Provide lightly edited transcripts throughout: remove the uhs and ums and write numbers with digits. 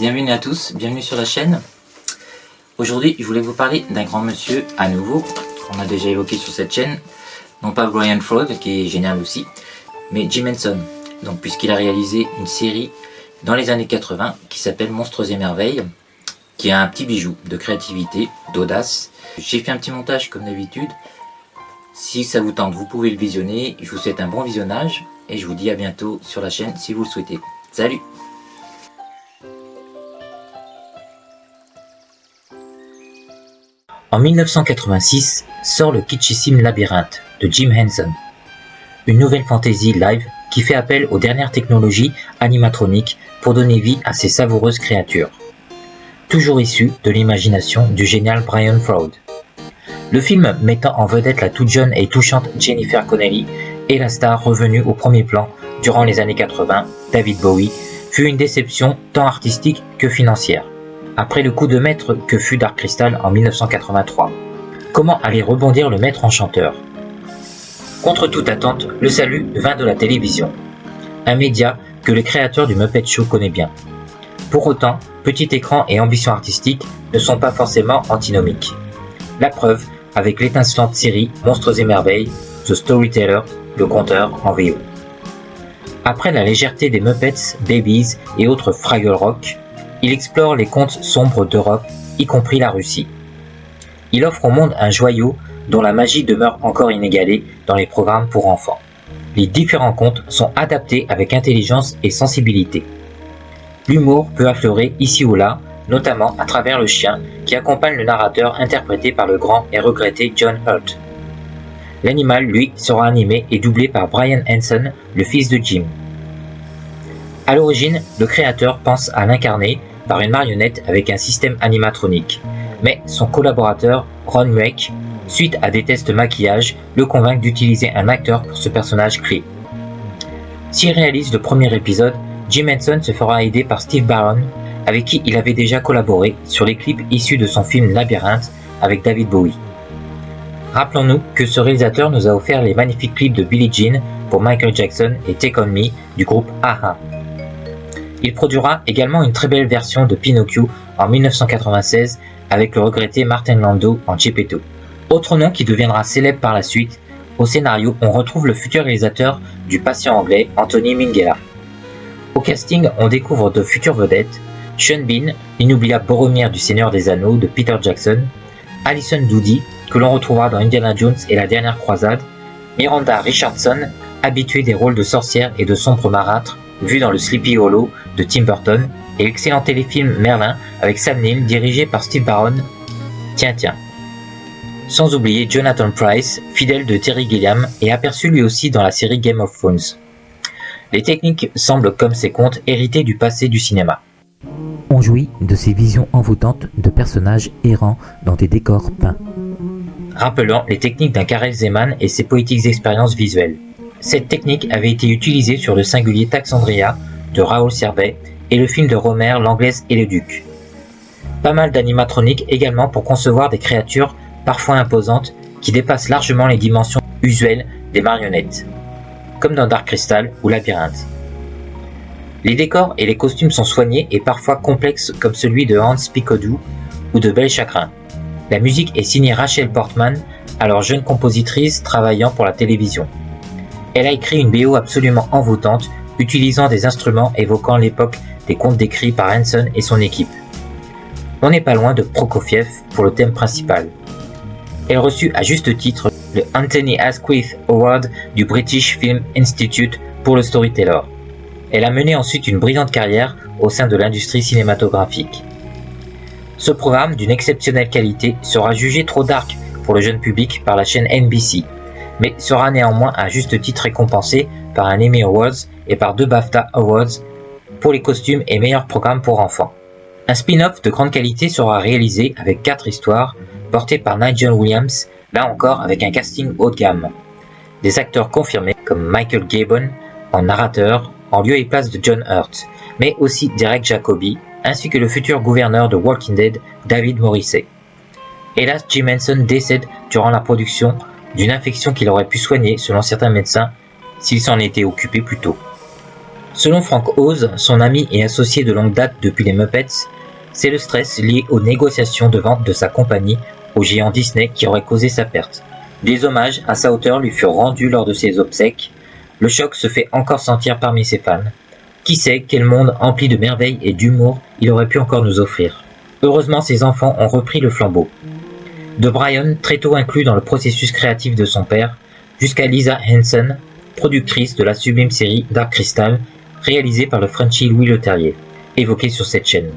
Bienvenue à tous, bienvenue sur la chaîne. Aujourd'hui, je voulais vous parler d'un grand monsieur à nouveau, qu'on a déjà évoqué sur cette chaîne. Non pas Brian Froud, qui est génial aussi, mais Jim Henson. Donc, puisqu'il a réalisé une série dans les années 80 qui s'appelle Monstres et Merveilles, qui est un petit bijou de créativité, d'audace. J'ai fait un petit montage comme d'habitude. Si ça vous tente, vous pouvez le visionner. Je vous souhaite un bon visionnage et je vous dis à bientôt sur la chaîne si vous le souhaitez. Salut! En 1986 sort le kitschissime Labyrinthe de Jim Henson, une nouvelle fantasy live qui fait appel aux dernières technologies animatroniques pour donner vie à ces savoureuses créatures, toujours issues de l'imagination du génial Brian Froud. Le film mettant en vedette la toute jeune et touchante Jennifer Connelly et la star revenue au premier plan durant les années 80, David Bowie, fut une déception tant artistique que financière. Après le coup de maître que fut Dark Crystal en 1983. Comment allait rebondir le maître enchanteur? Contre toute attente, le salut vint de la télévision, un média que le créateur du Muppet Show connaît bien. Pour autant, petit écran et ambition artistique ne sont pas forcément antinomiques. La preuve avec l'étincelante série Monstres et Merveilles, The Storyteller, le conteur en VO. Après la légèreté des Muppets, Babies et autres Fraggle Rock, il explore les contes sombres d'Europe, y compris la Russie. Il offre au monde un joyau dont la magie demeure encore inégalée dans les programmes pour enfants. Les différents contes sont adaptés avec intelligence et sensibilité. L'humour peut affleurer ici ou là, notamment à travers le chien qui accompagne le narrateur interprété par le grand et regretté John Hurt. L'animal, lui, sera animé et doublé par Brian Henson, le fils de Jim. À l'origine, le créateur pense à l'incarner par une marionnette avec un système animatronique, mais son collaborateur, Ron Mueck, suite à des tests maquillage, le convainc d'utiliser un acteur pour ce personnage clé. S'il réalise le premier épisode, Jim Henson se fera aider par Steve Barron, avec qui il avait déjà collaboré sur les clips issus de son film Labyrinthe avec David Bowie. Rappelons-nous que ce réalisateur nous a offert les magnifiques clips de Billie Jean pour Michael Jackson et Take On Me du groupe a-ha. Il produira également une très belle version de Pinocchio en 1996 avec le regretté Martin Landau en Geppetto. Autre nom qui deviendra célèbre par la suite, au scénario on retrouve le futur réalisateur du Patient anglais Anthony Minghella. Au casting on découvre de futures vedettes, Sean Bean, l'inoubliable Boromir du Seigneur des Anneaux de Peter Jackson, Alison Doody que l'on retrouvera dans Indiana Jones et la dernière croisade, Miranda Richardson, habituée des rôles de sorcière et de sombre marâtre, vue dans le Sleepy Hollow de Tim Burton, et l'excellent téléfilm Merlin avec Sam Neill dirigé par Steve Barron. Tiens. Sans oublier Jonathan Pryce, fidèle de Terry Gilliam et aperçu lui aussi dans la série Game of Thrones. Les techniques semblent comme ces contes hérités du passé du cinéma. On jouit de ces visions envoûtantes de personnages errants dans des décors peints, rappelant les techniques d'un Karel Zeman et ses poétiques expériences visuelles. Cette technique avait été utilisée sur le singulier Taxandria de Raoul Servet et le film de Rohmer L'Anglaise et le Duc. Pas mal d'animatroniques également pour concevoir des créatures parfois imposantes qui dépassent largement les dimensions usuelles des marionnettes, comme dans Dark Crystal ou Labyrinthe. Les décors et les costumes sont soignés et parfois complexes comme celui de Hans Picodou ou de Belle Chagrin. La musique est signée Rachel Portman, alors jeune compositrice travaillant pour la télévision. Elle a écrit une BO absolument envoûtante, utilisant des instruments évoquant l'époque des contes décrits par Henson et son équipe. On n'est pas loin de Prokofiev pour le thème principal. Elle reçut à juste titre le Anthony Asquith Award du British Film Institute pour le Storyteller. Elle a mené ensuite une brillante carrière au sein de l'industrie cinématographique. Ce programme d'une exceptionnelle qualité sera jugé trop dark pour le jeune public par la chaîne NBC, mais sera néanmoins à juste titre récompensé par un Emmy Awards et par 2 BAFTA Awards pour les costumes et meilleurs programmes pour enfants. Un spin-off de grande qualité sera réalisé avec 4 histoires portées par Nigel Williams, là encore avec un casting haut de gamme. Des acteurs confirmés comme Michael Gabon en narrateur, en lieu et place de John Hurt, mais aussi Derek Jacobi, ainsi que le futur gouverneur de Walking Dead, David Morrissey. Hélas, Jim Henson décède durant la production d'une infection qu'il aurait pu soigner selon certains médecins s'il s'en était occupé plus tôt. Selon Frank Oz, son ami et associé de longue date depuis les Muppets, c'est le stress lié aux négociations de vente de sa compagnie au géant Disney qui aurait causé sa perte. Des hommages à sa hauteur lui furent rendus lors de ses obsèques. Le choc se fait encore sentir parmi ses fans. Qui sait quel monde empli de merveilles et d'humour il aurait pu encore nous offrir. Heureusement, ses enfants ont repris le flambeau. De Brian, très tôt inclus dans le processus créatif de son père, jusqu'à Lisa Henson, productrice de la sublime série Dark Crystal, réalisée par le Frenchie Louis Leterrier, évoquée sur cette chaîne.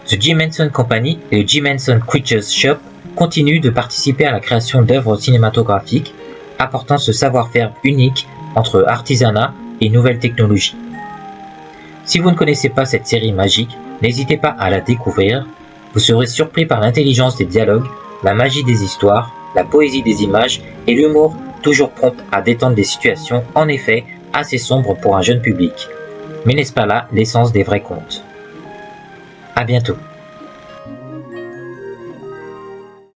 The Jim Henson Company et le Jim Henson Creatures Shop continuent de participer à la création d'œuvres cinématographiques, apportant ce savoir-faire unique entre artisanat et nouvelles technologies. Si vous ne connaissez pas cette série magique, n'hésitez pas à la découvrir. Vous serez surpris par l'intelligence des dialogues, la magie des histoires, la poésie des images et l'humour toujours prompt à détendre des situations en effet assez sombres pour un jeune public. Mais n'est-ce pas là l'essence des vrais contes? À bientôt.